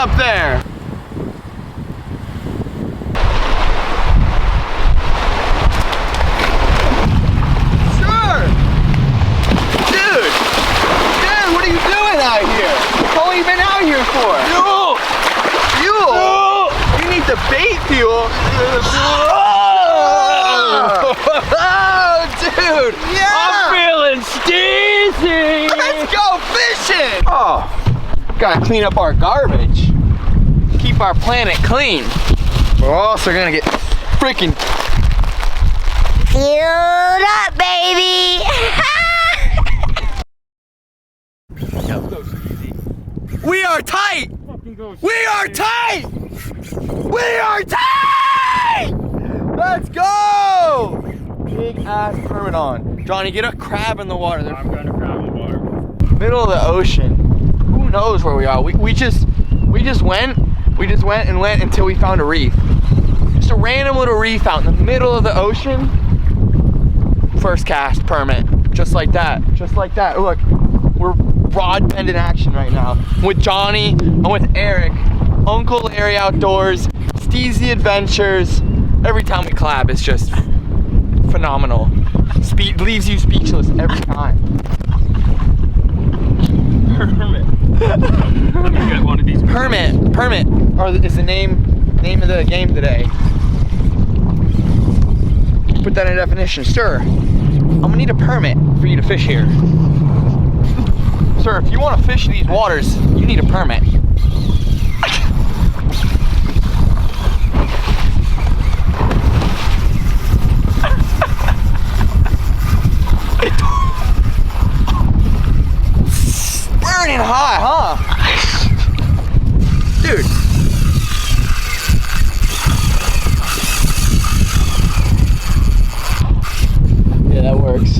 up there? Sure. Dude, what are you doing out here? How long have you been out here for? Fuel! Fuel? You need the bait fuel. Oh, dude! Yeah! I'm feeling steezy! Let's go fishing! Oh, gotta clean up our garbage. Keep our planet clean. We're also gonna get freaking fueled up, baby! We are tight! We are tight! We are tight! Let's go! Big ass permit on. Johnny, get a crab in the water. I'm gonna crab in the water. Middle of the ocean. Who knows where we are? We just went and went until we found a reef. Just a random little reef out in the middle of the ocean. First cast permit. Just like that. Just like that. Look, we're rod bend in action right now. I'm with Johnny, I'm with Eric, Uncle Larry Outdoors, Steezy Adventures. Every time we collab, it's just phenomenal. Leaves you speechless every time. Permit. Let me get one of these. Permit is the name of the game today. Put that in a definition. Sir, I'm gonna need a permit for you to fish here. Sir, if you want to fish these waters, you need a permit. Burning hot, huh? Dude. Yeah, that works.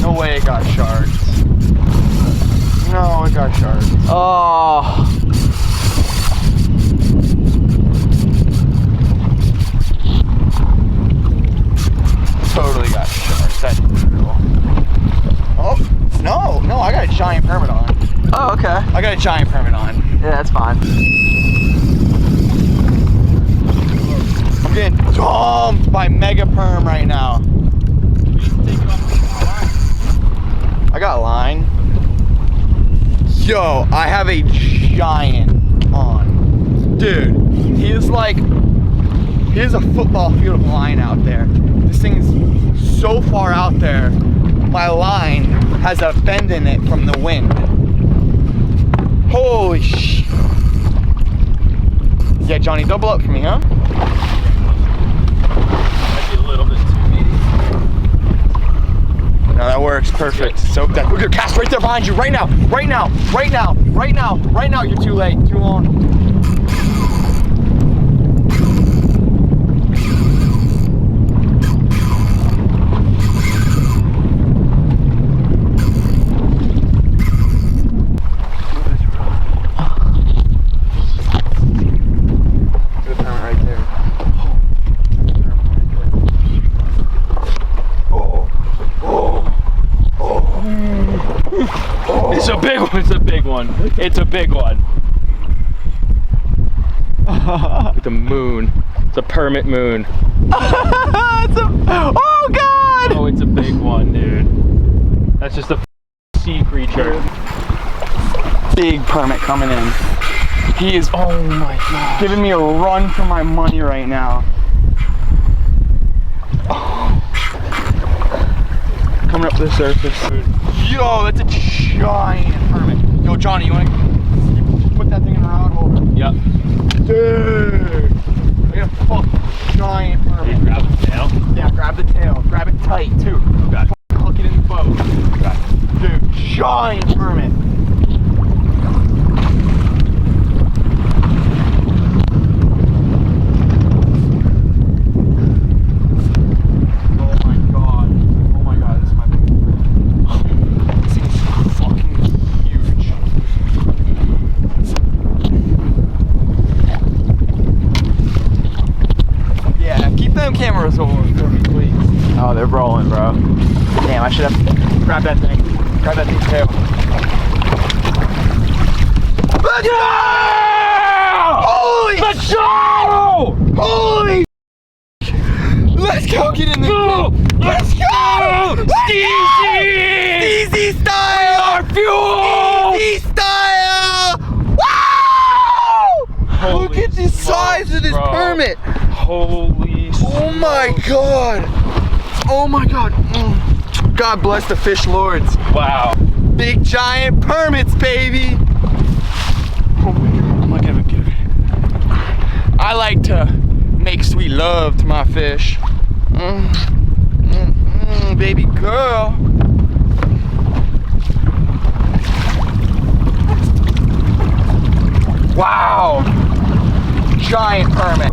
No way it got sharks. No, it got sharks. Oh. Totally got sharks. That's brutal. Oh, no, I got a giant permit on. Oh, okay. I got a giant permit on. Yeah, that's fine. I'm getting dumped by mega perm right now. I got a line. Yo, I have a giant on. Dude, he is a football field of line out there. This thing is so far out there, my line has a bend in it from the wind. Holy sh! Yeah, Johnny, double up for me, huh? Might be a little bit too meaty. No, that works perfect. Soak that. Look, your cast right there behind you, right now, right now, right now, right now, right now. You're too late, too long. It's a big one. It's a big one. It's a big one. It's a moon. It's a permit moon. Oh God! Oh, it's a big one, dude. That's just a sea creature. Big permit coming in. He is, Oh my God, giving me a run for my money right now. Oh. Coming up to the surface. Yo, that's a giant permit. Yo, Johnny, you wanna put that thing in the rod holder? Yep. Dude, I got a fucking giant permit. Did you grab the tail? Yeah, grab the tail. Grab it tight too. Okay. Hook it in the boat. Okay. Dude, giant permit. Cameras rolling for me, please. Oh, they're rolling, bro. Damn, I should have grabbed that thing. Grab that thing's tail. Let's go! Holy Let's go! Holy! Let's go! Get in there! Go! Let's go! Steezy! Easy style! Our fuel! Easy style! Wow! Holy Look at the size of this bro. permit! Holy Oh my god! Oh my god! God bless the fish lords. Wow. Big giant permits, baby! Oh my god, get it. I like to make sweet love to my fish. Baby girl. Wow. Giant permit.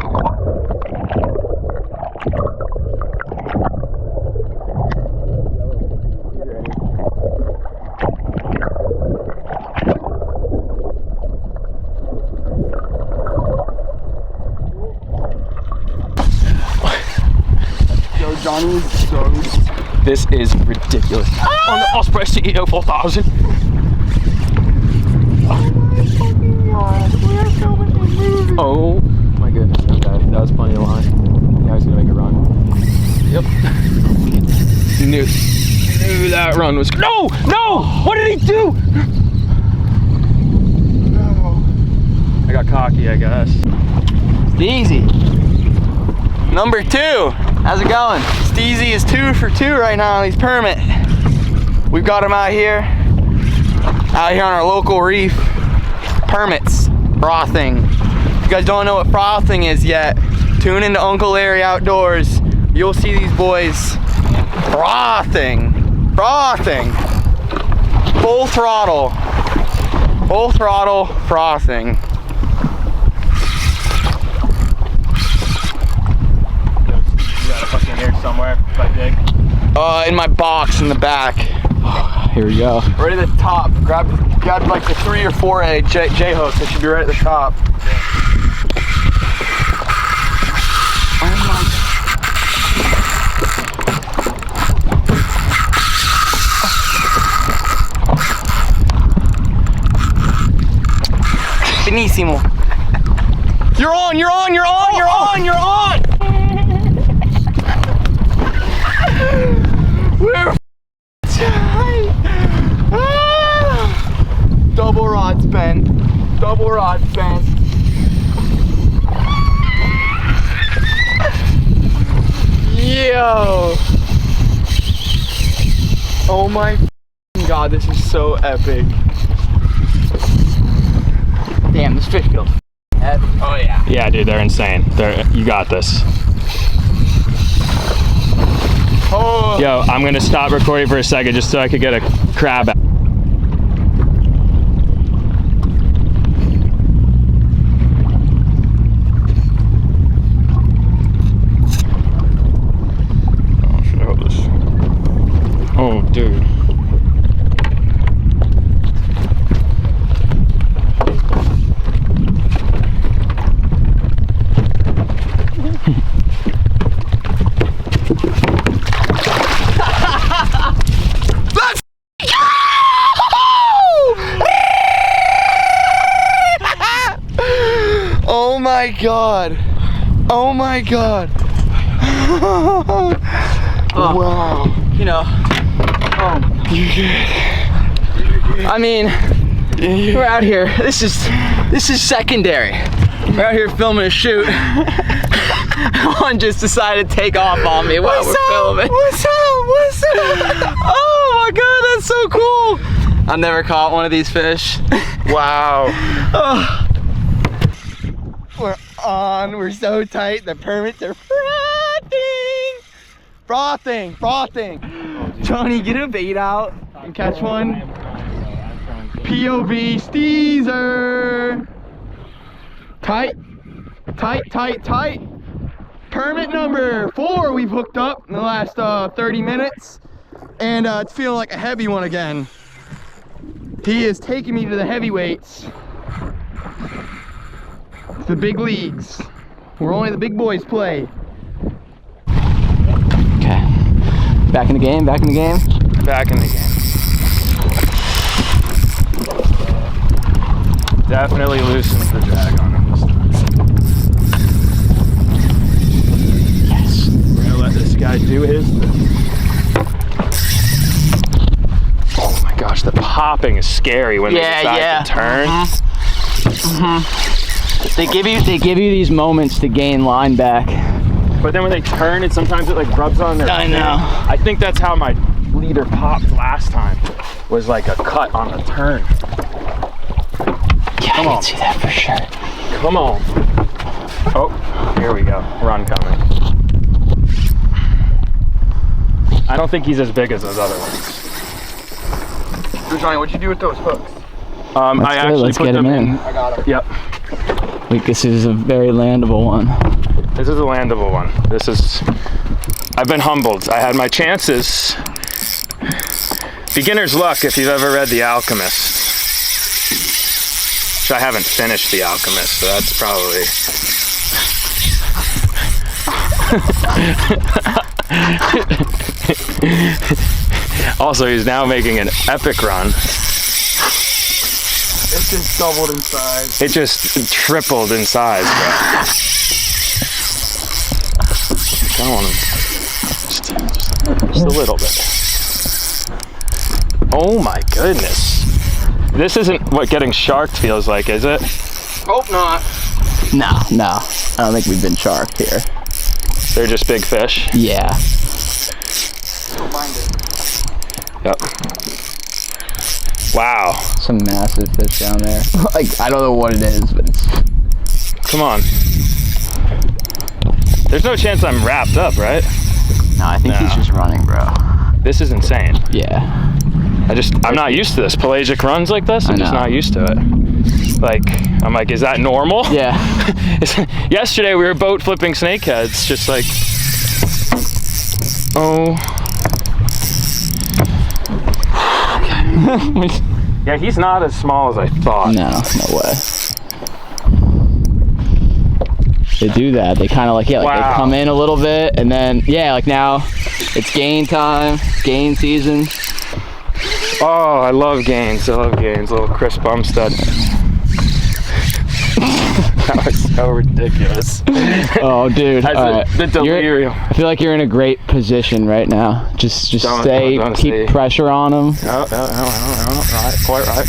Yo, Johnny is so... This is ridiculous. On the Osprey CEO 4000. Oh my goodness. Okay, that was plenty of line. Now he's gonna make a run. Yep. Knew that run was. No! No! What did he do? No. I got cocky, I guess. Steezy. Number 2. How's it going? Steezy is 2 for 2 right now on these permit. We've got him out here on our local reef. Permits. Frothing. If you guys don't know what frothing is yet, tune into Uncle Larry Outdoors. You'll see these boys frothing. Frothing. Full throttle. Full throttle frothing. You got a fucking here somewhere if I dig. In my box in the back. Here we go. Right at the top. Grab like the 3 or 4 J hooks. That should be right at the top. Oh my. Benissimo. You're on, you're on, you're on, you're on, you're on! We're tight. Ah. Double rod spent. Double rod spent. Yo. Oh my god, this is so epic. Damn, this fish feels heavy. Oh yeah. Yeah, dude, they're insane. You got this. Oh. Yo, I'm gonna stop recording for a second just so I could get a crab out. Oh, should I hold this? Oh, dude. Oh my god. Oh my god. Wow. You know, You're good. I mean, we're out here. This is secondary. We're out here filming a shoot. One just decided to take off on me while we're filming. What's up? What's up? Oh my god, that's so cool! I've never caught one of these fish. Wow. Oh. We're on. We're so tight. The permits are frothing. Frothing. Frothing. Johnny, get a bait out and catch one. POV Steezer. Tight. Tight, tight, tight. Permit number 4 we've hooked up in the last 30 minutes. And it's feeling like a heavy one again. He is taking me to the heavyweights. The big leagues, where only the big boys play. Okay. Back in the game, back in the game. Back in the game. definitely loosens the drag on him this time. Yes. We're gonna let this guy do his thing. Oh my gosh, the popping is scary when they decide to turn. They give you these moments to gain line back. But then when they turn, it sometimes it like rubs on their I know. I think that's how my leader popped last time. Was like a cut on a turn. Yeah, Come I on. can see that for sure. Come on. Oh, here we go. Run coming. I don't think he's as big as those other ones. Johnny, what'd you do with those hooks? I actually let's put get them him in. I got them. Yep. Wait, this is a very landable one. This is a landable one. This is, I've been humbled. I had my chances. Beginner's luck if you've ever read The Alchemist. Which I haven't finished The Alchemist, so that's probably. Also, he's now making an epic run. It just doubled in size. It just tripled in size, bro. Come on. Just a little bit. Oh my goodness. This isn't what getting sharked feels like, is it? Hope not. No. I don't think we've been sharked here. They're just big fish. Yeah. Go find it. Yep. Wow. Some massive fish down there. Like, I don't know what it is, but it's... Come on. There's no chance I'm wrapped up, right? No, I think he's No. just running, bro. This is insane. Yeah. I'm not used to this. Pelagic runs like this, I'm just know. not used to it. Like, I'm like, is that normal? Yeah. Yesterday we were boat flipping snakeheads, just like, oh. Yeah, he's not as small as I thought. No way. They do that. They kind of like, Wow. they come in a little bit and then, like now it's gain time, gain season. Oh, I love gains. Little Chris Bumstead. That was so ridiculous. Oh, dude. All right. The delirium. I feel like you're in a great position right now. Just Don't keep see. pressure on them. No, right, quite right.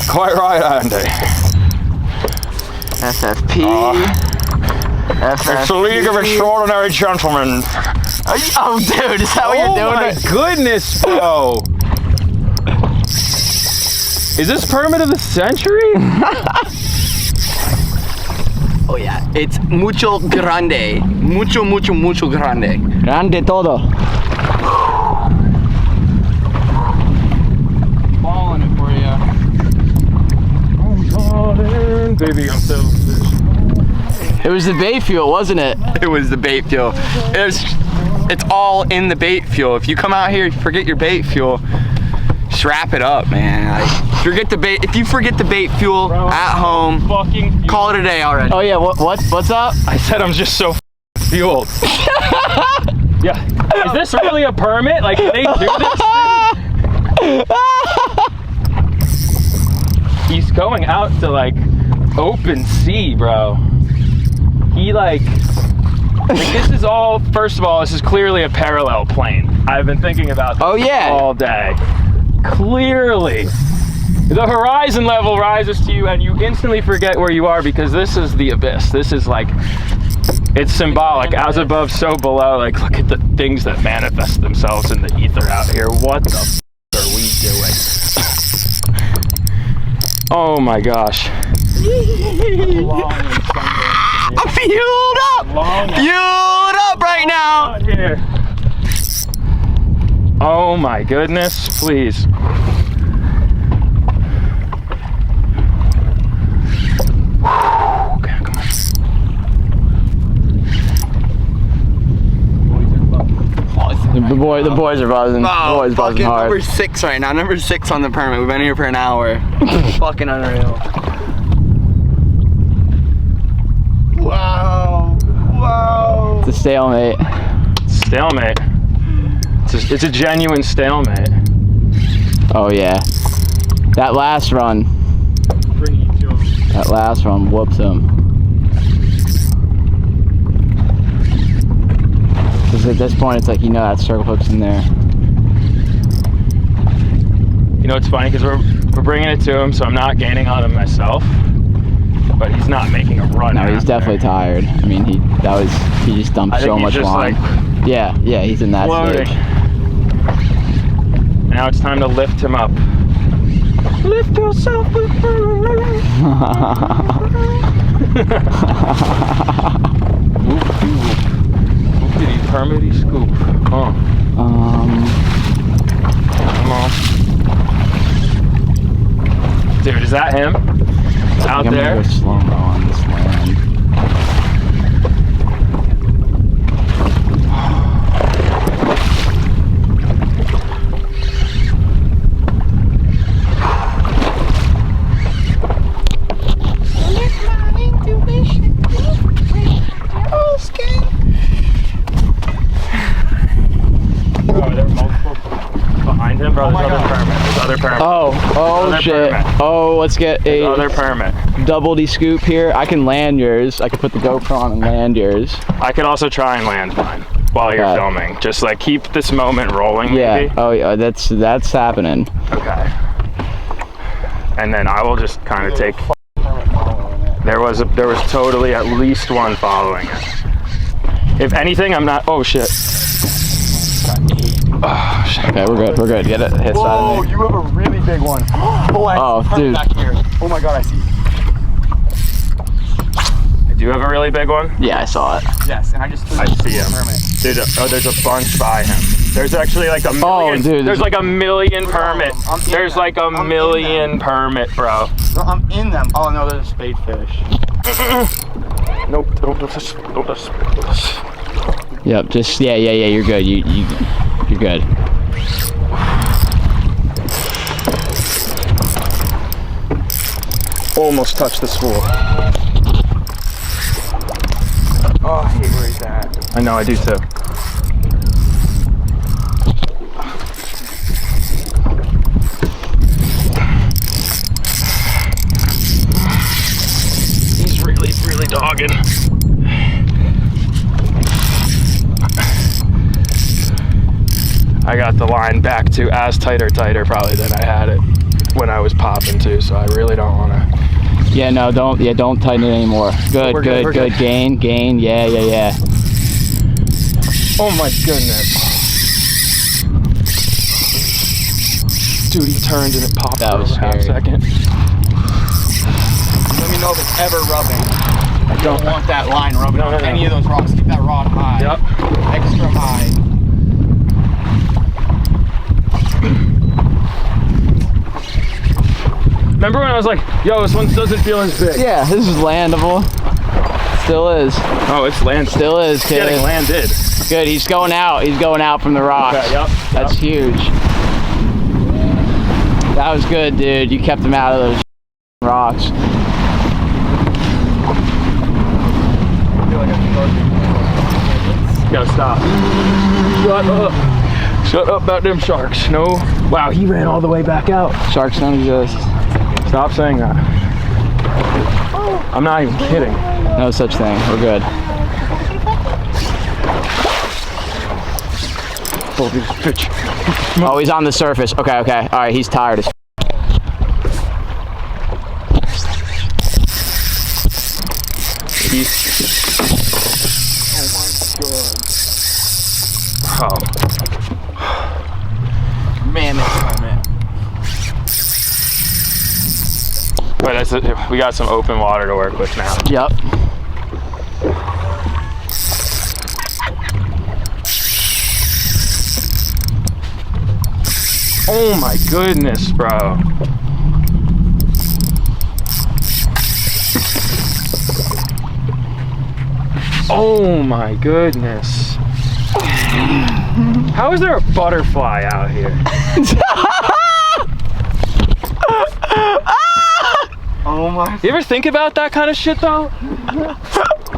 Quite right, Andy. FFP. It's the League of Extraordinary Gentlemen. Oh, dude, is that what you're doing? Oh my goodness, bro. Is this permit of the century? Oh yeah, it's mucho grande. Mucho grande. Grande todo. Balling it for you. I'm calling, baby, I'm so fish. It was the bait fuel, wasn't it? It was the bait fuel. It's all in the bait fuel. If you come out here, you forget your bait fuel, just wrap it up, man. Like, if you forget the bait fuel Bro, at home, fucking call it a day already. Oh yeah, what's up? I said I'm just so fueled. Yeah. Is this really a permit? Like, can they do this? He's going out to like open sea, bro. He like this is all, first of all, this is clearly a parallel plane. I've been thinking about this all day. Clearly. The horizon level rises to you and you instantly forget where you are because this is the abyss. This is like, it's symbolic. As above, so below. Like, look at the things that manifest themselves in the ether out here. What the f are we doing? Oh my gosh. I'm fueled up! Fueled up right now! Here. Oh my goodness, please. Okay, come on. The boys are buzzing. The boys buzzing hard. Number 6 right now. Number 6 on the permit. We've been here for an hour. Fucking unreal. Wow. It's a stalemate. Stalemate. It's a genuine stalemate. Oh yeah. That last run. Bring you to him. That last run whoops him. Because at this point, it's like, you know, that circle hook's in there. You know, it's funny because we're bringing it to him, so I'm not gaining on him myself. But he's not making a run. No, he's definitely tired. I mean, he just dumped so much line. Like Yeah, he's in that floating. stage. Now it's time to lift him up. Lift yourself up. Oopity permity scoop. Come on. Dude, is that him? Out I'm there? gonna go slow-mo on this land. Oh, there are multiple behind him, bro. There's other permit. Oh Other shit. permit. Oh, let's get a Other permit. double D scoop here. I can land yours. I can put the GoPro on and land yours. I could also try and land mine while you're Okay. filming. Just like keep this moment rolling, Yeah. maybe. Oh yeah. That's happening. Okay. And then I will just kind of take. There was totally at least one following it. If anything, I'm not. Oh shit. Oh shit. Okay, we're good. We're good. Get it. Hit side Oh, of me. you have a really big one. Oh, I Oh, see dude. back here. Oh my god, I see. Do you have a really big one? Yeah, I saw it. Yes, and I just threw I it see to a him. permit. Dude, oh, there's a bunch by him. There's actually like a million. dude, There's like a million permit. I'm in There's them. like a I'm in million permit, bro. No, I'm in them. Oh no, there's a spade fish. Nope. Don't touch. Yep. Just yeah. You're good. You're good. Almost touched the spool. Oh, I hate where he's at. I know, I do too. He's really dogging. I got the line back to as tighter probably than I had it when I was popping too, so I really don't want to. Yeah. No. Don't tighten it anymore. Good. We're good, we're Good. good. Gain. Yeah. Oh my goodness. Dude, he turned and it popped That for was a half scary. second. Let me know if it's ever rubbing. I Don't- don't want that line rubbing No, on no, no. any of those rocks. Keep that rod high. Yep. Extra high. Remember when I was like, yo, this one doesn't feel as big? Yeah. This is landable. Still is. Oh, it's landed. Still is, kid. Getting landed. Good. He's going out. He's going out from the rocks. Okay, yep. That's huge. That was good, dude. You kept him out of those rocks. You gotta stop. Shut up. Shut up about them sharks. No. Wow, he ran all the way back out. Sharks don't exist. Stop saying that. I'm not even kidding. No such thing. We're good. Oh, this bitch. Oh, he's on the surface. Okay. All right, he's tired as Oh. Mammoth permit. Wait, that's it. We got some open water to work with now. Yep. Oh my goodness, bro. Oh my goodness. How is there a butterfly out here? Oh my. You ever think about that kind of shit though?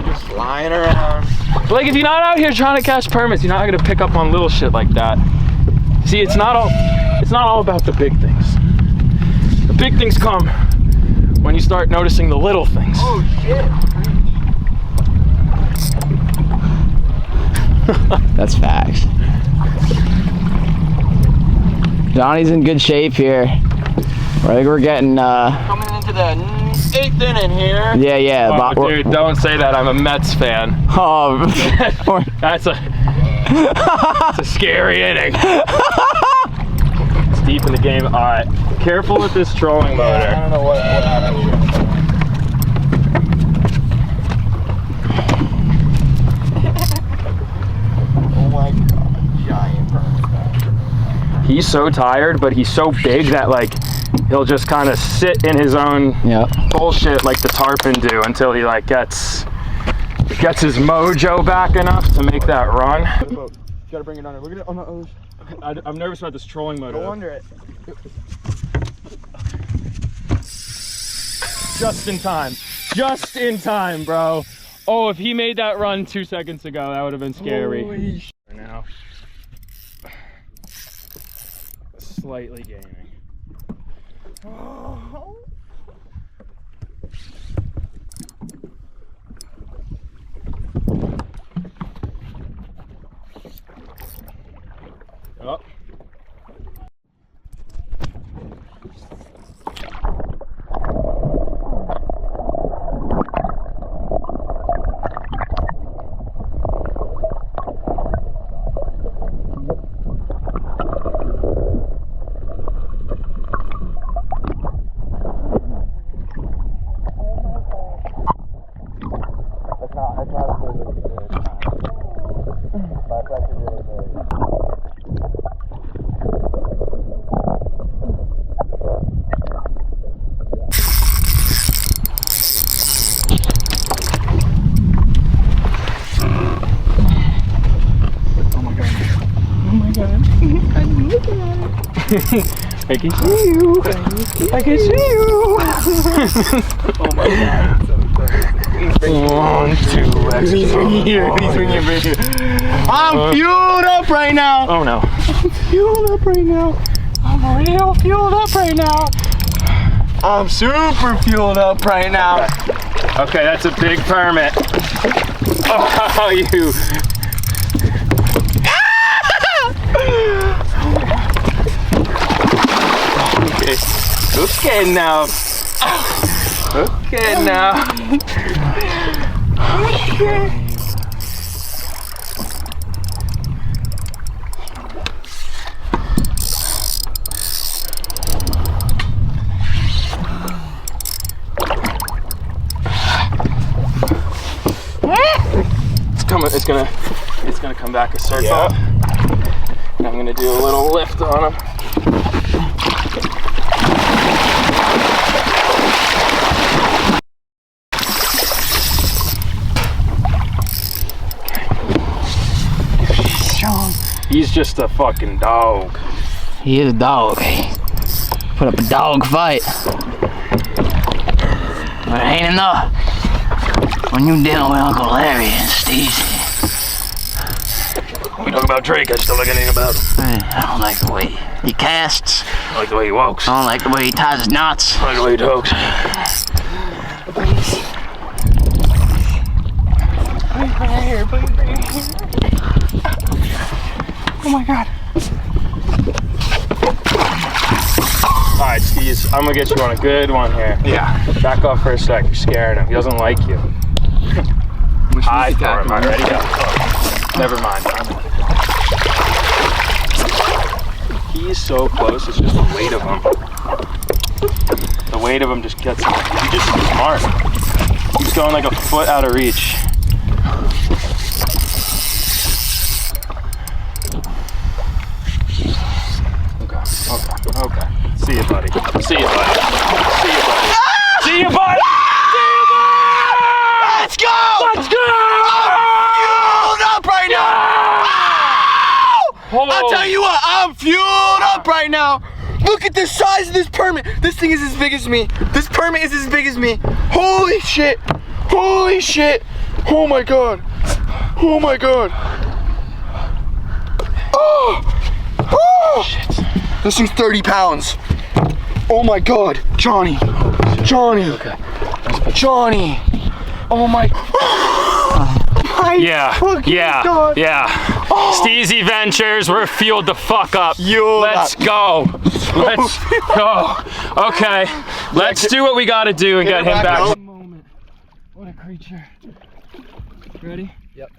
Just lying around. Like if you're not out here trying to catch permits, you're not gonna pick up on little shit like that. See, it's not not all about the big things. The big things come when you start noticing the little things. Oh shit. That's facts. Johnny's in good shape here. I think we're getting Coming into the 8th inning here. yeah. Oh, dude, don't say that. I'm a Mets fan. Oh, That's a scary inning. It's deep in the game. All right, careful with this trolling motor. I don't know what happened. Oh my god, giant permit. He's so tired, but he's so big that like he'll just kind of sit in his own bullshit like the tarpon do until he like gets his mojo back enough to make that run. You gotta bring it under. Look at it on the ocean. I'm nervous about this trolling motor. Go under it. Just in time. Just in time, bro. Oh, if he made that run 2 seconds ago, that would have been scary. Holy sh**. Now, slightly gaining. Oh. Oh. I can see you. I can see you. Oh my god. So 1, 2, He's bringing here. I'm fueled up right now. Oh no. I'm fueled up right now. I'm real fueled up right now. I'm super fueled up right now. Okay, that's a big permit. Oh, you. Okay now. Okay now. Okay. It's gonna come back a circle. Yeah. And I'm gonna do a little lift on him. He's just a fucking dog. he is a dog. Put up a dog fight. But it ain't enough when you dealing with Uncle Larry and Stacy. When we talk about Drake, I still like anything about him. I don't like the way he casts. I like the way he walks. I don't like the way he ties his knots. I like the way he talks. Please bring it here. Please bring it here. Oh my god. Alright, Steve, I'm gonna get you on a good one here. Yeah. Back off for a sec, you're scaring him. He doesn't like you. Hide for him, alright, ready, go. Oh, never mind. He's so close, it's just the weight of him. The weight of him just gets him. He's just smart. He's going like a foot out of reach. Okay. See you, buddy. See you, buddy. See you, buddy. See you, buddy. See you, buddy. Let's go! Let's go! I'm fueled up right now! Oh. I'll tell you what, I'm fueled up right now! Look at the size of this permit! This thing is as big as me. This permit is as big as me. Holy shit! Holy shit! Oh my god! Oh my god! Oh! Oh! Shit. This thing's 30 pounds. Oh my God, Johnny. Johnny. Okay. Johnny. Oh my. Yeah. God. Steezy Ventures, we're fueled the fuck up. Fueled Let's go. Let's go. Okay. Let's do what we gotta do and get him back. Moment. What a creature. Ready? Yep.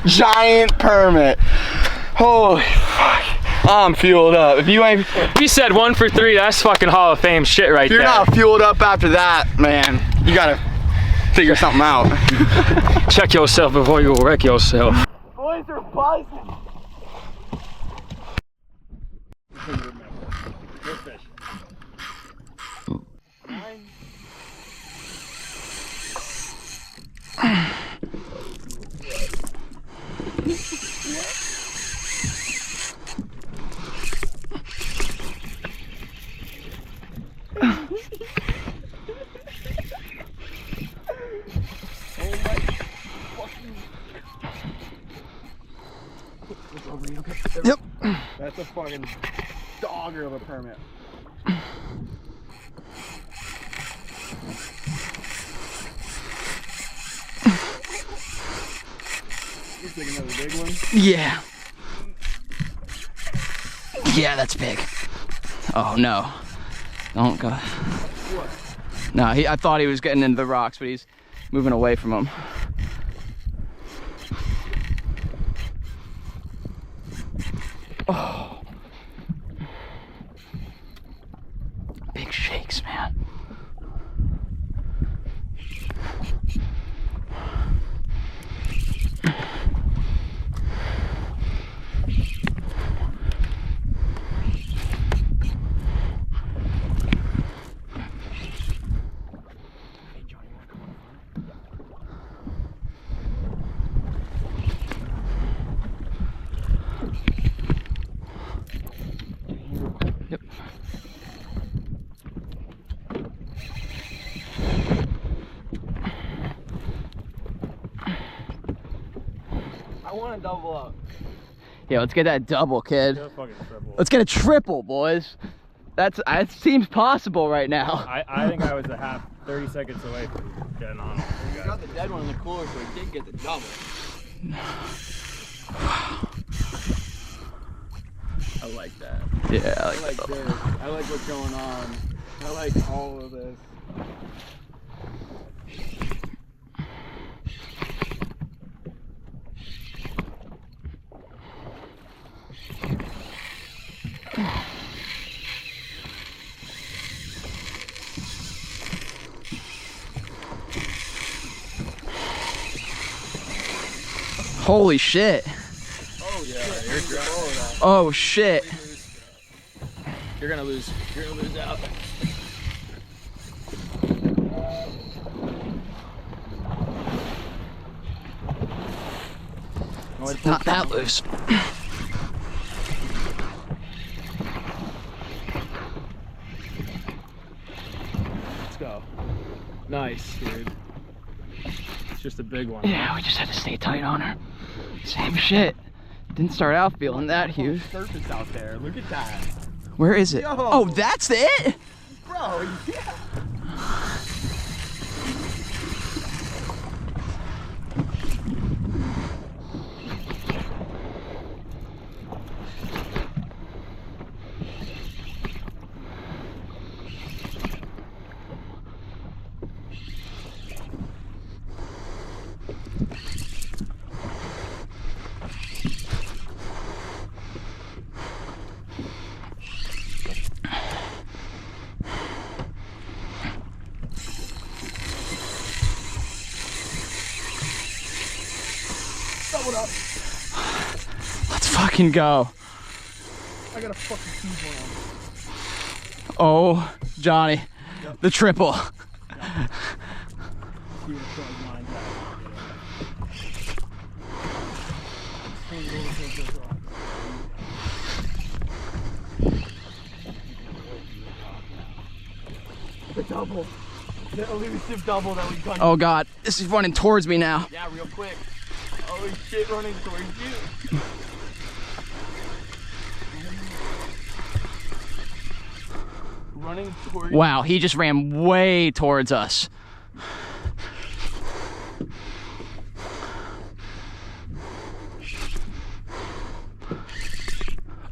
Giant permit. Holy fuck. I'm fueled up. If you ain't, We said 1 for 3. That's fucking Hall of Fame shit right you're there. not fueled up after that, man. You gotta figure something out. Check yourself before you wreck yourself. Boys are buzzing. Yep. That's a fucking dogger of a permit. Looks like another big one. Yeah. Yeah, that's big. Oh no. Don't go. No, I thought he was getting into the rocks, but he's moving away from them. Oh. Big shakes, man. Yep. I want to double up. Yeah, let's get that double, kid. Let's get a triple, boys. It seems possible right now. I think I was 30 seconds away from getting on. We got the dead one in the cooler, so we did get the double. I like that. Yeah, I I like like that. this. I like what's going on. I like all of this. Holy shit. Oh yeah, you're dry. Oh shit. You're gonna lose. You're gonna lose out. Not that loose. Let's go. Nice, dude. It's just a big one. Yeah, we just had to stay tight on her. Same shit. Didn't start out feeling that huge. Surface out there. Look at that, Where is it? Yo. Oh, that's it? bro. Yeah. Let's fucking go. I got a fucking huge one. Oh, Johnny. The triple. The double. The elusive double that we've done. Oh God, this is running towards me now. Yeah, real quick. Holy shit, running towards you. Running towards you. Wow, he just ran way towards us.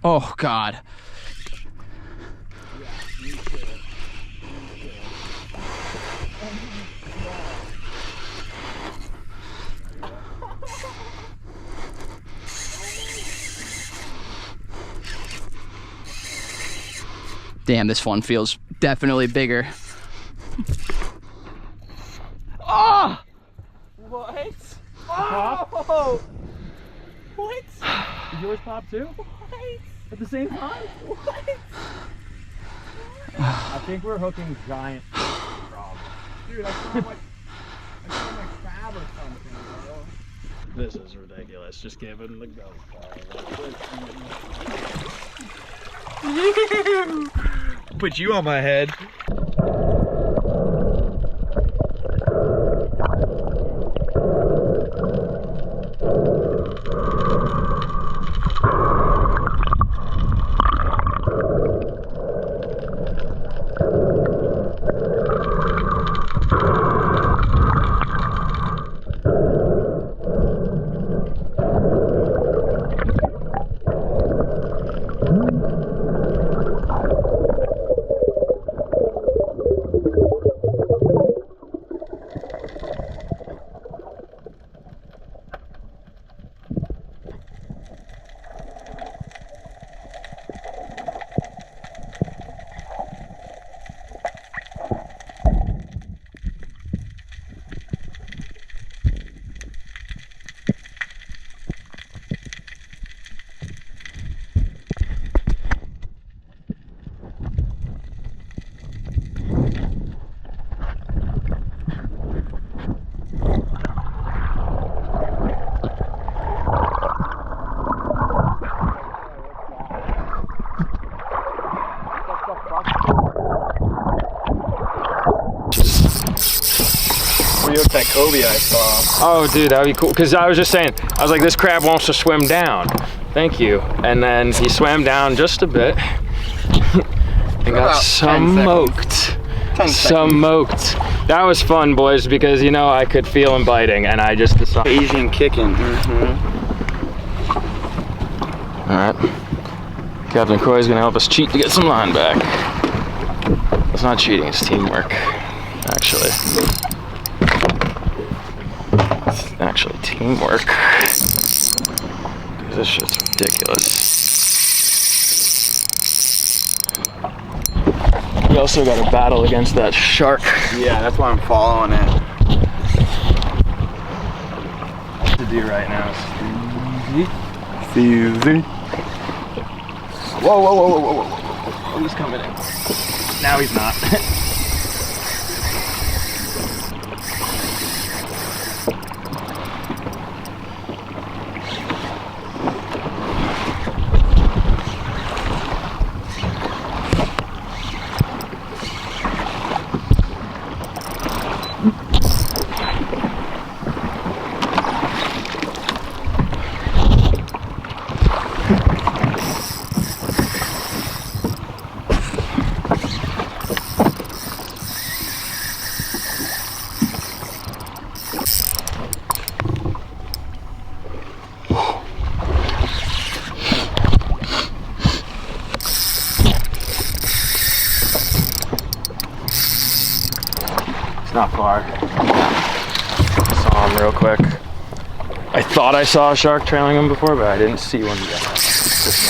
Oh God. Damn, this one feels definitely bigger. Oh! What? Oh! What? Did yours pop too? What? At the same time? What? I think we're hooking giant frogs. Dude, I saw like crab or something, bro. This is ridiculous. Just give him the go. Put you on my head. That Kobe I saw. Oh, dude, that'd be cool. Because I was just saying, I was like, this crab wants to swim down. Thank you. And then he swam down just a bit and got smoked. Smoked. That was fun, boys, because you know I could feel him biting, and I just decided. Asian kicking. All right. Captain Croy's gonna help us cheat to get some line back. It's not cheating, it's teamwork, actually. Actually teamwork. This shit's ridiculous. You also got to battle against that shark. Yeah, that's why I'm following it. What to do right now is Easy. Whoa, whoa, whoa, whoa, whoa, whoa. oh, he's coming in. Now he's not. Not far. Saw him real quick. I thought I saw a shark trailing him before, but I didn't see one yet. Just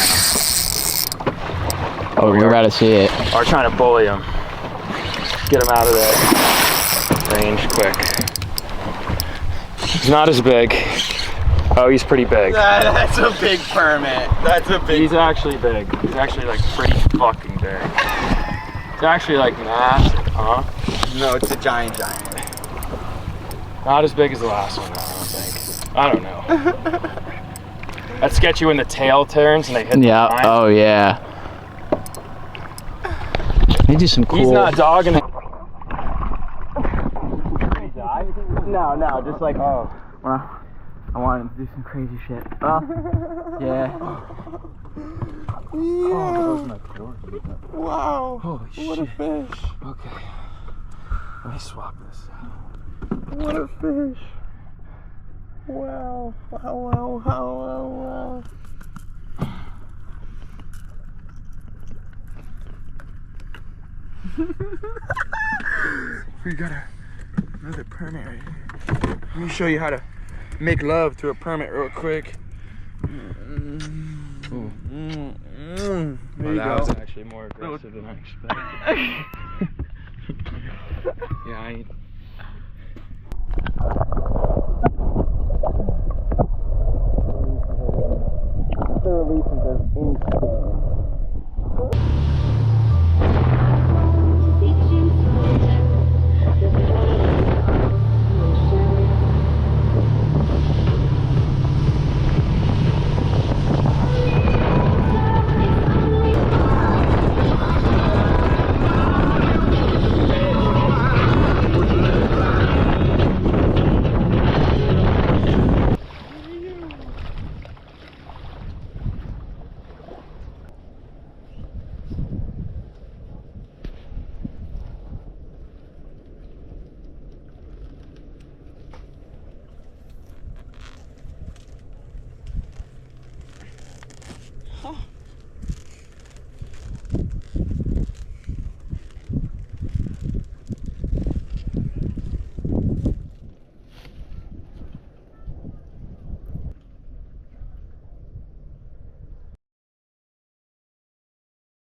now. Oh, you're about to see it. Or trying to bully him. Get him out of there. Range quick. He's not as big. Oh, he's pretty big. That's a big permit. That's a big. He's actually big. He's actually like pretty fucking big. It's actually like massive, huh? No, it's a giant. Not as big as the last one, I don't think. I don't know. That's sketchy when the tail turns and they hit the Yeah. line. Oh yeah. They do some cool. He's not dogging it. No, just like I want him to do some crazy shit. Yeah. Wow. Holy What a shit. fish. Okay. Let me swap this. What a fish. Wow. Wow. We got another permit right here. Let me show you how to make love to a permit real quick. There you That go. was actually more aggressive than I expected. Yeah,